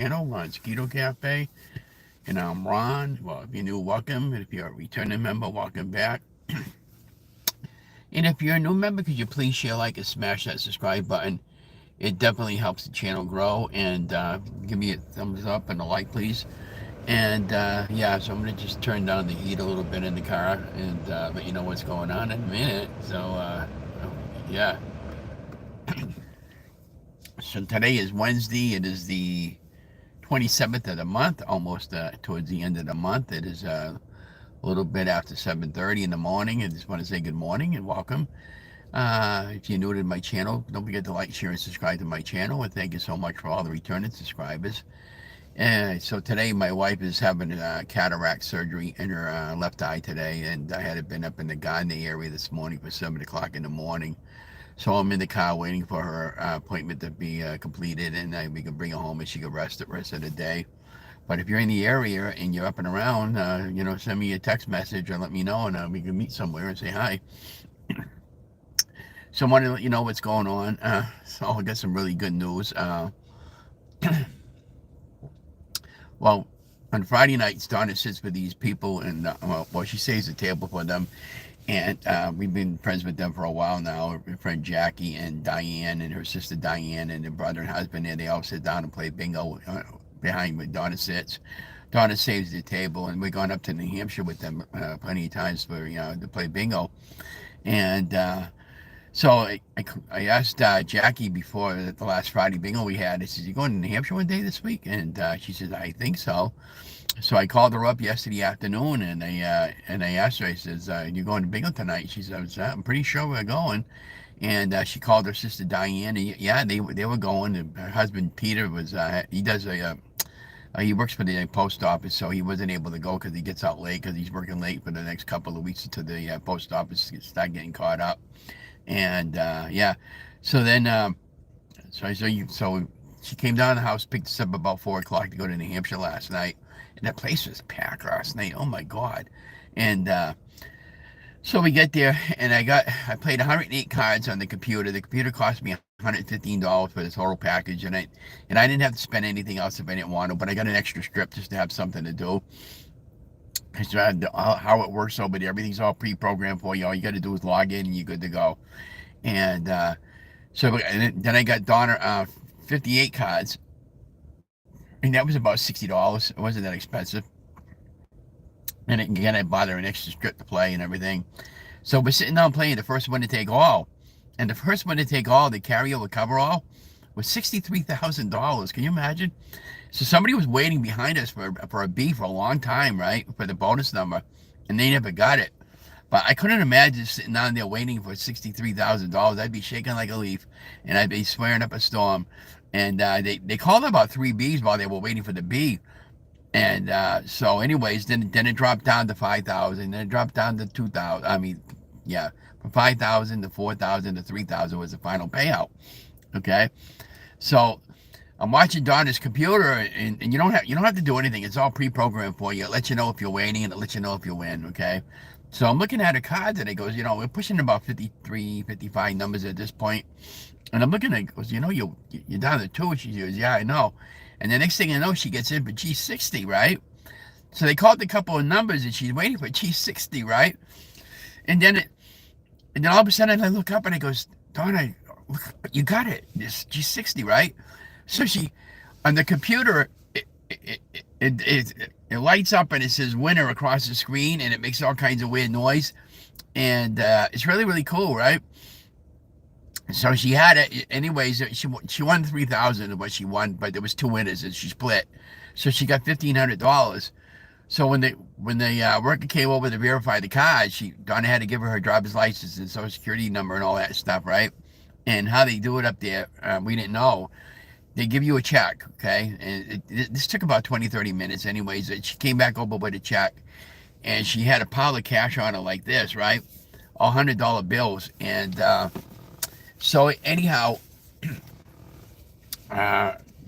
channel. It's Keto Café, and I'm Ron. Well, if you're new, welcome. And if you're a returning member, welcome back. And if you're a new member, could you please share, like, and smash that subscribe button? It definitely helps the channel grow. And give me a thumbs up and a like, please. And yeah, so I'm gonna just turn down the heat a little bit in the car and let you know what's going on in a minute. Yeah. So today is Wednesday. It is the 27th of the month, almost towards the end of the month. It is a little bit after 7:30 in the morning. I just want to say good morning and welcome. If you're new to my channel, don't forget to like, share, and subscribe to my channel. And thank you so much for all the returning subscribers. And so today, my wife is having cataract surgery in her left eye today, and I had been up in the Gardner area this morning for 7 o'clock in the morning. So I'm in the car waiting for her appointment to be completed, and we can bring her home and she can rest the rest of the day. But if you're in the area and you're up and around, send me a text message or let me know, and we can meet somewhere and say hi. So I wanted to let you know what's going on. So I got some really good news. Well, on Friday nights, Donna sits with these people, and well, she saves the table for them. And we've been friends with them for a while now. Her friend Jackie and Diane and her sister Diane and their brother and husband, and they all sit down and play bingo behind where Donna sits. Donna saves the table, and we've gone up to New Hampshire with them plenty of times for to play bingo. And so I asked Jackie before the last Friday bingo we had. I said, "You going to New Hampshire one day this week?" And she says, "I think so." So I called her up yesterday afternoon, and I asked her. I says, "You going to bingo tonight?" She says, "I'm pretty sure we're going." And she called her sister Diane. And yeah, they were going. And her husband Peter was he does he works for the post office, so he wasn't able to go because he gets out late because he's working late for the next couple of weeks until the post office start getting caught up. And yeah, so then so she came down to the house, picked us up about 4 o'clock to go to New Hampshire last night, and that place was packed last night. Oh my God! And so we get there, and I played 108 cards on the computer. The computer cost me $115 for the total package, and I didn't have to spend anything else if I didn't want to, but I got an extra strip just to have something to do. Because how it works over there, everything's all pre-programmed for you. All you got to do is log in, and you're good to go. And then I got Donna 58 cards, and that was about $60. It wasn't that expensive. And again, I bought her an extra strip to play and everything. So we're sitting down playing the first one to take all. And the first one to take all, the carryover cover all, was $63,000. Can you imagine? So somebody was waiting behind us for a B for a long time, right? For the bonus number. And they never got it. But I couldn't imagine sitting down there waiting for $63,000. I'd be shaking like a leaf, and I'd be swearing up a storm. And they called about 3 Bs while they were waiting for the B. And so, anyways, then it dropped down to 5,000. Then it dropped down to 2,000. I mean, yeah, from 5,000 to 4,000 to 3,000 was the final payout. Okay, so I'm watching Donna's computer, and you don't have to do anything. It's all pre-programmed for you. It lets you know if you're waiting, and it lets you know if you win. Okay, so I'm looking at her cards, and it goes, we're pushing about 53, 55 numbers at this point. And I'm looking at it, goes, you're down to 2. She goes, yeah, I know. And the next thing I know, she gets in for G60, right? So they called a couple of numbers, and she's waiting for G60, right? And then all of a sudden I look up and it goes, Donna, look, you got it. It's G60, right? So on the computer, it lights up and it says winner across the screen, and it makes all kinds of weird noise. And it's really, really cool, right? So she had it. Anyways, she won 3,000 of what she won, but there was 2 winners and she split. So she got $1,500. So when the worker came over to verify the card, Donna had to give her driver's license and social security number and all that stuff, right? And how they do it up there, we didn't know. They give you a check, okay? And this took about 20, 30 minutes. Anyways, she came back over with a check, and she had a pile of cash on her like this, right? All $100 bills. And so anyhow,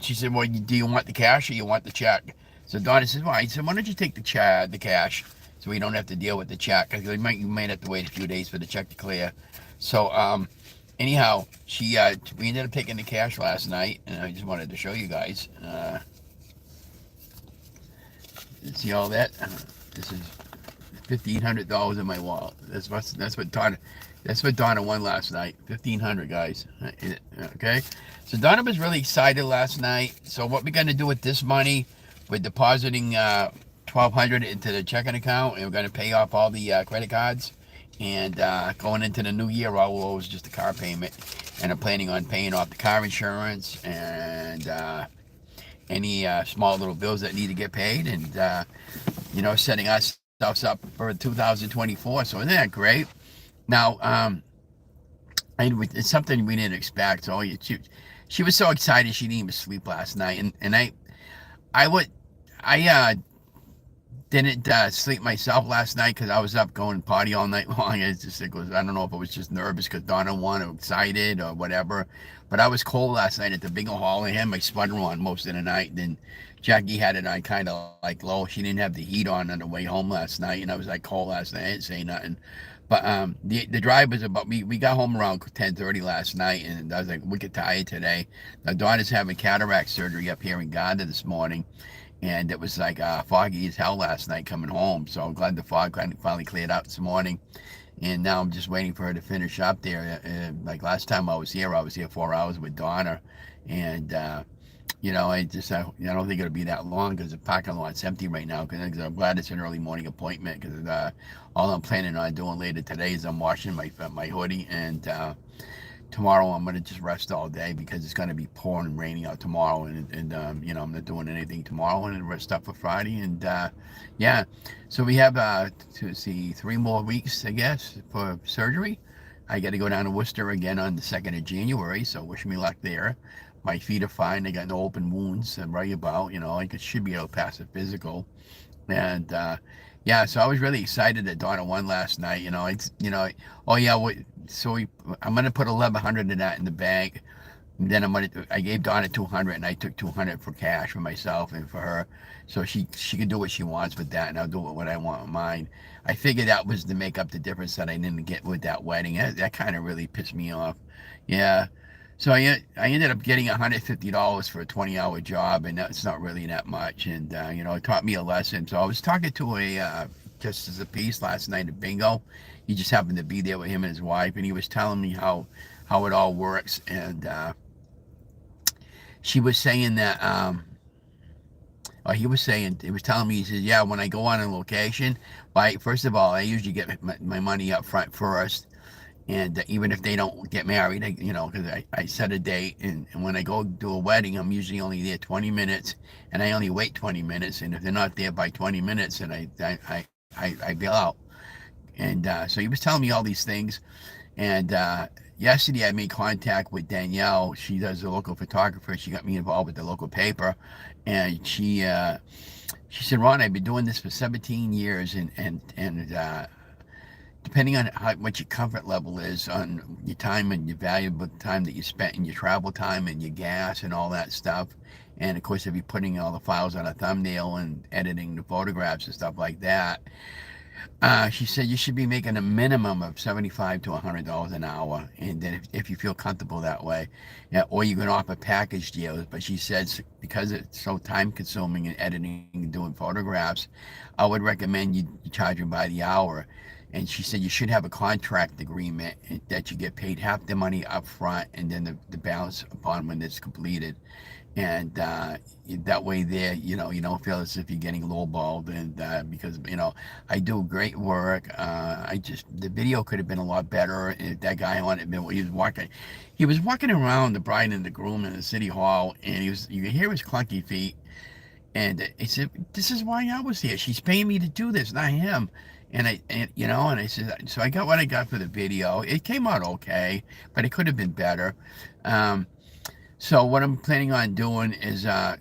she said, well, do you want the cash or you want the check? So Donna says, well, I said, why don't you take the cash so we don't have to deal with the check? Because you might have to wait a few days for the check to clear. So anyhow, we ended up taking the cash last night, and I just wanted to show you guys. See all that? This is $1,500 in my wallet. That's what Donna won last night. 1,500, guys. Okay. So Donna was really excited last night. So what we're gonna do with this money, we're depositing 1,200 into the checking account, and we're gonna pay off all the credit cards. And going into the new year, all we'll owe is just a car payment, and I'm planning on paying off the car insurance and any small little bills that need to get paid, and setting ourselves up for 2024. So isn't that great? Now, it's something we didn't expect. So she was so excited she didn't even sleep last night, and I would I didn't sleep myself last night because I was up going party all night long. I don't know if I was just nervous because Donna won or excited or whatever. But I was cold last night at the bingo hall. I had my sweater on most of the night. Then Jackie had it on kind of like low. She didn't have the heat on the way home last night, and I was like cold last night. I didn't say nothing. But the drive was about we got home around 10:30 last night, and I was like wicked tired today. Now Donna's having cataract surgery up here in Ghana this morning, and it was like foggy as hell last night coming home. So I'm glad the fog finally cleared out this morning, and now I'm just waiting for her to finish up there. Like last time I was here 4 hours with Donna, and I don't think it'll be that long because the parking lot's empty right now. Because I'm glad it's an early morning appointment. Because all I'm planning on doing later today is I'm washing my hoodie, and tomorrow I'm gonna just rest all day because it's gonna be pouring and raining out tomorrow, and I'm not doing anything tomorrow, and rest up for Friday, and yeah. So we have to see 3 more weeks, I guess, for surgery. I got to go down to Worcester again on the 2nd of January, so wish me luck there. My feet are fine. They got no open wounds. I'm right about, I should be able to pass a physical. And yeah, so I was really excited that Donna won last night. Oh yeah, I'm gonna put 1,100 of that in the bank. And then I gave Donna 200, and I took 200 for cash for myself and for her, so she can do what she wants with that, and I'll do what I want with mine. I figured that was to make up the difference that I didn't get with that wedding. That kind of really pissed me off. Yeah. So I ended up getting $150 for a 20-hour job, and that's not really that much. And it taught me a lesson. So I was talking to a just as a piece last night at bingo. He just happened to be there with him and his wife, and he was telling me how it all works. And she was saying that or he was telling me, he says, yeah, when I go on a location, first of all, I usually get my money up front first. And even if they don't get married, because I set a date, and when I go do a wedding, I'm usually only there 20 minutes, and I only wait 20 minutes. And if they're not there by 20 minutes, then I bail out. And so he was telling me all these things. And yesterday I made contact with Danielle. She does the local photographer. She got me involved with the local paper, and she said, Ron, I've been doing this for 17 years, and depending on what your comfort level is on your time and your valuable time that you spent in your travel time and your gas and all that stuff. And of course, if you're putting all the files on a thumbnail and editing the photographs and stuff like that, she said you should be making a minimum of $75 to $100 an hour, and then if you feel comfortable that way, yeah, or you can offer package deals. But she says because it's so time consuming and editing and doing photographs, I would recommend you charge them by the hour. And she said you should have a contract agreement that you get paid half the money up front and then the balance upon when it's completed. And that way there, you don't feel as if you're getting lowballed. And because, I do great work. The video could have been a lot better. If that guy on it, he was walking around the bride and the groom in the city hall, and you could hear his clunky feet. And he said, this is why I was here. She's paying me to do this, not him. And I said, so I got what I got for the video. It came out okay, but it could have been better. So what I'm planning on doing is I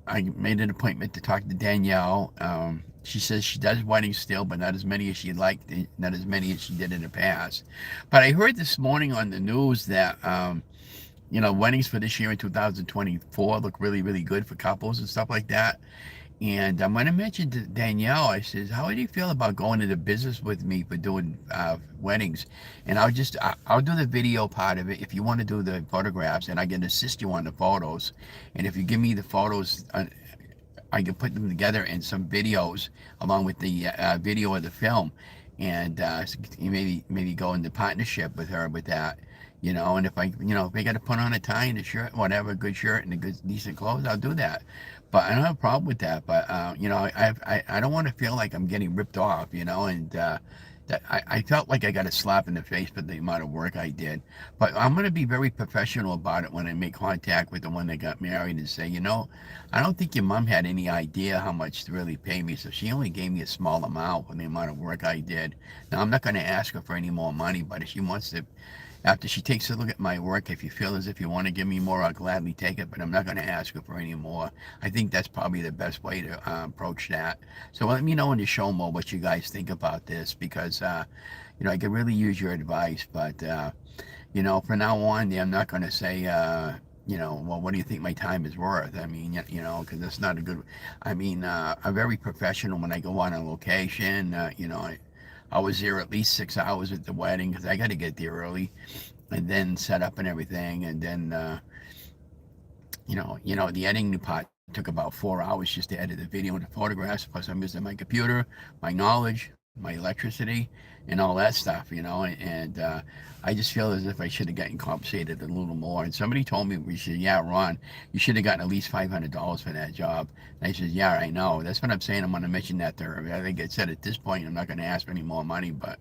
made an appointment to talk to Danielle. She says she does weddings still, but not as many as she'd like, not as many as she did in the past. But I heard this morning on the news that, weddings for this year in 2024 look really, really good for couples and stuff like that. And I'm going to mention to Danielle, I says, how do you feel about going into business with me for doing weddings? And I'll do the video part of it if you want to do the photographs, and I can assist you on the photos. And if you give me the photos I could put them together in some videos along with the video of the film, and maybe go into partnership with her with that. And if I got to put on a tie and a shirt, whatever, a good shirt and a good decent clothes, I'll do that. But I don't have a problem with that. But I don't want to feel like I'm getting ripped off, and that I felt like I got a slap in the face for the amount of work I did. But I'm going to be very professional about it when I make contact with the one that got married and say, I don't think your mom had any idea how much to really pay me, so she only gave me a small amount for the amount of work I did. Now, I'm not going to ask her for any more money, but if she wants to, after she takes a look at my work, if you feel as if you want to give me more, I'll gladly take it, but I'm not going to ask her for any more. I think that's probably the best way to approach that. So let me know in the show more what you guys think about this, because, I could really use your advice, but, from now on, I'm not going to say, well, what do you think my time is worth? I mean, because that's not a good, I'm very professional when I go on a location. I was there at least 6 hours at the wedding because I got to get there early and then set up and everything. And then, the editing part took about 4 hours just to edit the video and the photographs. Plus, I'm using my computer, my knowledge, my electricity, and all that stuff, and I just feel as if I should have gotten compensated a little more. And somebody told me, we said, yeah, Ron, you should have gotten at least $500 for that job. And I said, yeah, I know. That's what I'm saying. I'm going to mention that to her. I think I said at this point, I'm not going to ask for any more money, but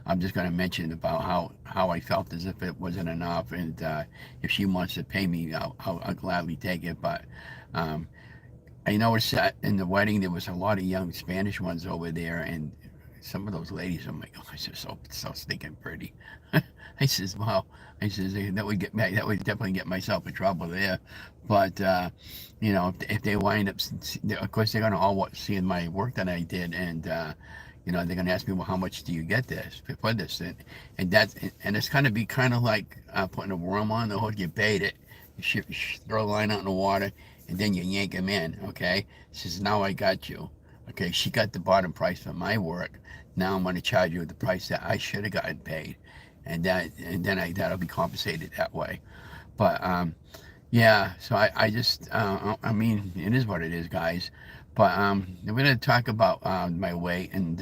I'm just going to mention about how I felt as if it wasn't enough. And if she wants to pay me, I'll gladly take it. But I noticed that in the wedding, there was a lot of young Spanish ones over there, and some of those ladies, oh my gosh, they're so stinking pretty. I says, wow. I says that would definitely get myself in trouble there. But if they wind up, of course they're gonna all see my work that I did, and they're gonna ask me, well, how much do you get this for this? And it's gonna be kind of like putting a worm on the hook. You bait it, you throw a line out in the water, and then you yank him in. Okay, says now I got you. Okay, she got the bottom price for my work. Now I'm going to charge you the price that I should have gotten paid, and that'll be compensated that way. But yeah, so I just it is what it is, guys. But we're going to talk about my weight, and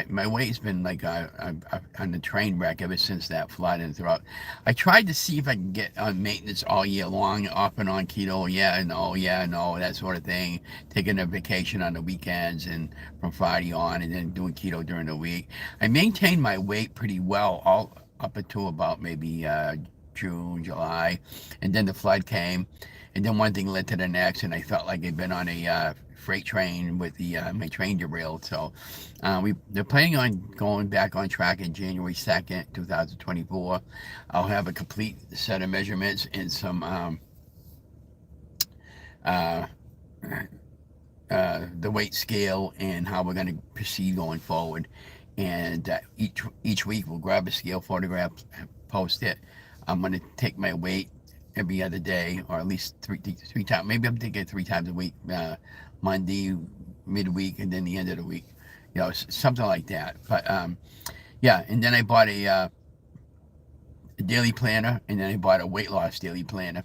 my weight's been like on the train wreck ever since that flood and throughout. I tried to see if I can get on maintenance all year long, off and on keto, yeah, no, that sort of thing. Taking a vacation on the weekends and from Friday on, and then doing keto during the week. I maintained my weight pretty well all up until about maybe June, July, and then the flood came, and then one thing led to the next, and I felt like I'd been on a freight train with my train derailed. So they're planning on going back on track in January 2nd, 2024. I'll have a complete set of measurements and some uh, the weight scale and how we're going to proceed going forward. And each week we'll grab a scale photograph, post it. I'm going to take my weight every other day, or at least three times. Maybe I'm taking it 3 times a week. Monday, midweek, and then the end of the week. Something like that. But yeah, and then I bought a daily planner, and then I bought a weight loss daily planner.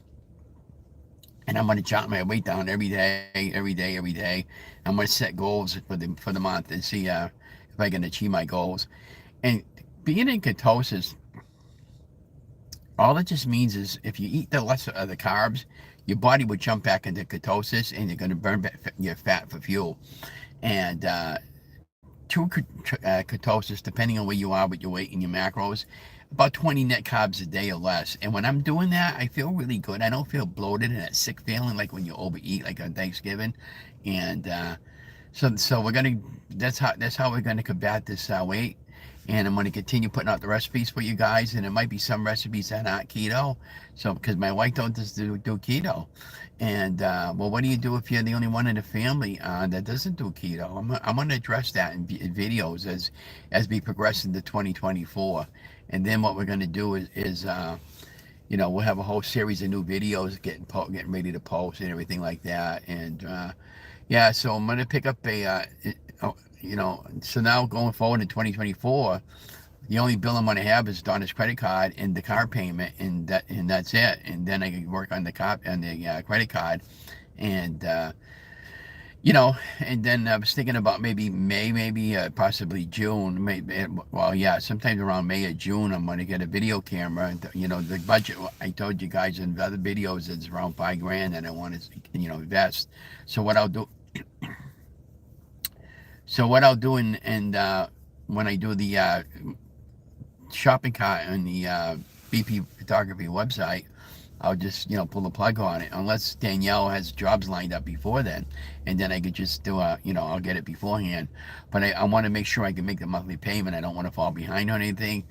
And I'm going to jot my weight down every day, every day, every day. I'm going to set goals for the month and see if I can achieve my goals. And being in ketosis, all it just means is if you eat the lesser of the carbs, your body will jump back into ketosis, and you're going to burn your fat for fuel. And true ketosis, depending on where you are with your weight and your macros, about 20 net carbs a day or less. And when I'm doing that, I feel really good. I don't feel bloated and that sick feeling like when you overeat, like on Thanksgiving. And so that's how we're gonna combat this weight. And I'm going to continue putting out the recipes for you guys, and it might be some recipes that aren't keto. So, because my wife don't just do keto, and well, what do you do if you're the only one in the family that doesn't do keto? I'm going to address that in videos as we progress into 2024, and then what we're going to do is we'll have a whole series of new videos getting ready to post and everything like that, and yeah, so I'm going to pick up so now going forward in 2024, the only bill I'm going to have is Donna's credit card and the car payment, and that's it. And then I can work on the credit card, and And then I was thinking about maybe May, maybe possibly June. Maybe, well, yeah, sometime around May or June, I'm going to get a video camera. And, the budget I told you guys in the other videos is around 5 grand, and I want to, invest. So what I'll do, and when I do the shopping cart on the BP photography website, I'll just pull the plug on it unless Danielle has jobs lined up before then, and then I could just do I'll get it beforehand. But I want to make sure I can make the monthly payment. I don't want to fall behind on anything.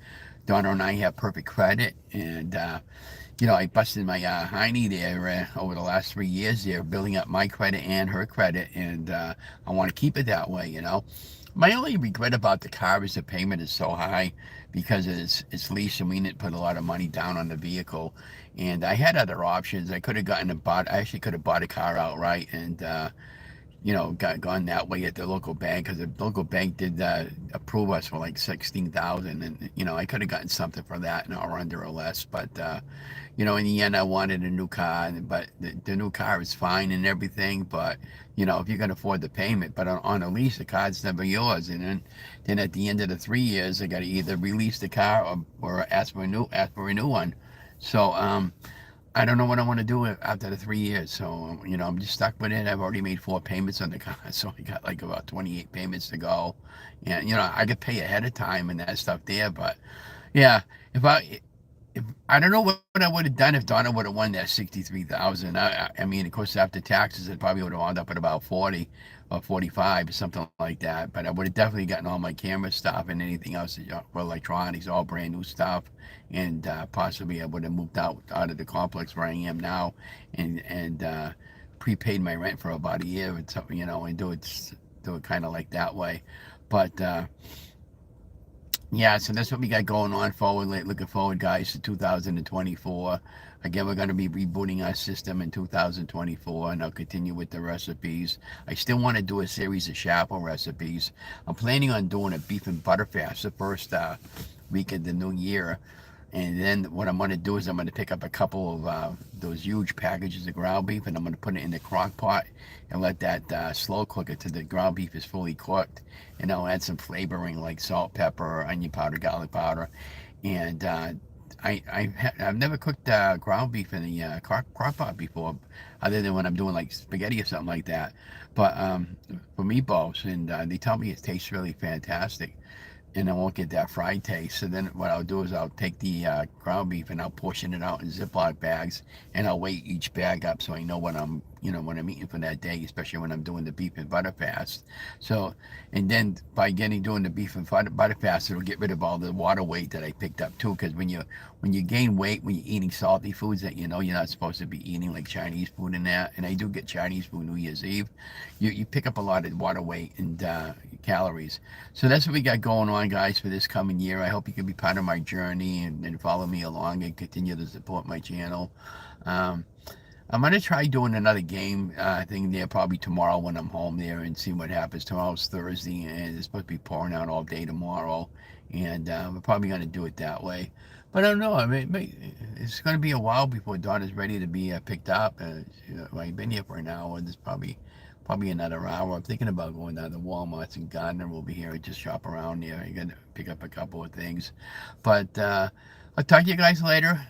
Donna and I have perfect credit, and I busted my hiney there over the last 3 years there, building up my credit and her credit, and I want to keep it that way. My only regret about the car is the payment is so high because it's leased and we didn't put a lot of money down on the vehicle. And I had other options. I could have gotten a bought. I actually could have bought a car outright and gone that way at the local bank because the local bank did approve us for like 16,000, and I could have gotten something for that, or under or less. But in the end, I wanted a new car, but the new car is fine and everything. But if you can afford the payment, but on a lease, the car's never yours. And then at the end of the 3 years, I got to either release the car or ask for a new one. So I don't know what I want to do after the 3 years. So, I'm just stuck with it. I've already made 4 payments on the car. So I got like about 28 payments to go. And, I could pay ahead of time and that stuff there. But yeah, if I don't know what I would have done if Donna would have won that 63,000. I mean, of course, after taxes, it probably would have wound up at about 40 or 45 or something like that. But I would have definitely gotten all my camera stuff and anything else, for electronics, all brand new stuff. And possibly I would have moved out of the complex where I am now, and prepaid my rent for about a year or something, and do it kind of like that way. But yeah, so that's what we got going on forward. Looking forward, guys, to 2024. Again, we're going to be rebooting our system in 2024, and I'll continue with the recipes. I still want to do a series of chapel recipes. I'm planning on doing a beef and butter fast the first week of the new year. And then what I'm going to do is I'm going to pick up a couple of those huge packages of ground beef, and I'm going to put it in the crock pot and let that slow cook it till the ground beef is fully cooked. And I'll add some flavoring like salt, pepper, onion powder, garlic powder. And I've never cooked ground beef in the crock pot before, other than when I'm doing like spaghetti or something like that. But for meatballs, and they tell me it tastes really fantastic, and I won't get that fried taste. So then what I'll do is I'll take the ground beef and I'll portion it out in Ziploc bags, and I'll weigh each bag up so I know what I'm eating for that day, especially when I'm doing the beef and butter fast. So, and then by doing the beef and butter fast, it'll get rid of all the water weight that I picked up too. Because when you gain weight when you're eating salty foods that you're not supposed to be eating, like Chinese food and that, and I do get Chinese food New Year's Eve, you pick up a lot of water weight and calories. So that's what we got going on, guys, for this coming year. I hope you can be part of my journey and follow me along and continue to support my channel. Um, I'm gonna try doing another game thing there probably tomorrow when I'm home there and see what happens. Tomorrow's Thursday and it's supposed to be pouring out all day tomorrow, and we're probably gonna do it that way. But I don't know. I mean, it's gonna be a while before Donna's ready to be picked up. I've been here for an hour. There's probably another hour. I'm thinking about going down to Walmart's and Gardner. We'll be here and just shop around there. You gotta pick up a couple of things, but. I'll talk to you guys later.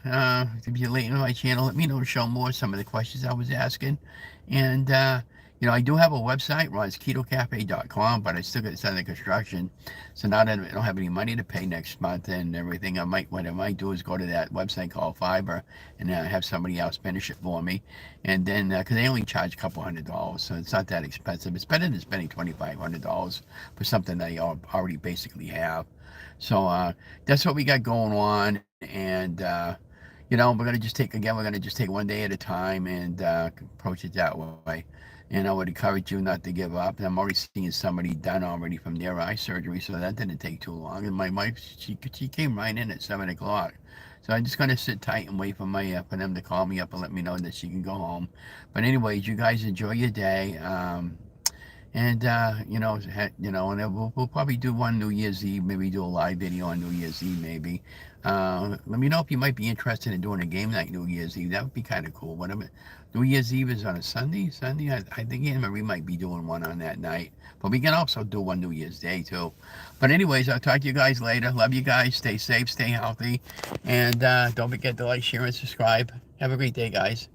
If you're late on my channel, let me know to show more some of the questions I was asking. And, I do have a website, runs KetoCafe.com, but I still got to start the construction. So now that I don't have any money to pay next month and everything, what I might do is go to that website called Fiverr and have somebody else finish it for me. And then, because they only charge a couple $100, so it's not that expensive. It's better than spending $2,500 for something that you already basically have. So that's what we got going on, and we're gonna just take one day at a time and approach it that way. And I would encourage you not to give up. And I'm already seeing somebody done already from their eye surgery, so that didn't take too long. And my wife, she came right in at 7 o'clock. So I'm just gonna sit tight and wait for them to call me up and let me know that she can go home. But anyways, you guys enjoy your day. And and then we'll probably do one New Year's Eve, maybe do a live video on New Year's Eve, maybe. Let me know if you might be interested in doing a game night New Year's Eve. That would be kind of cool. New Year's Eve is on a Sunday. I think Anne Marie might be doing one on that night. But we can also do one New Year's Day too. But anyways, I'll talk to you guys later. Love you guys. Stay safe, stay healthy, and don't forget to like, share, and subscribe. Have a great day, guys.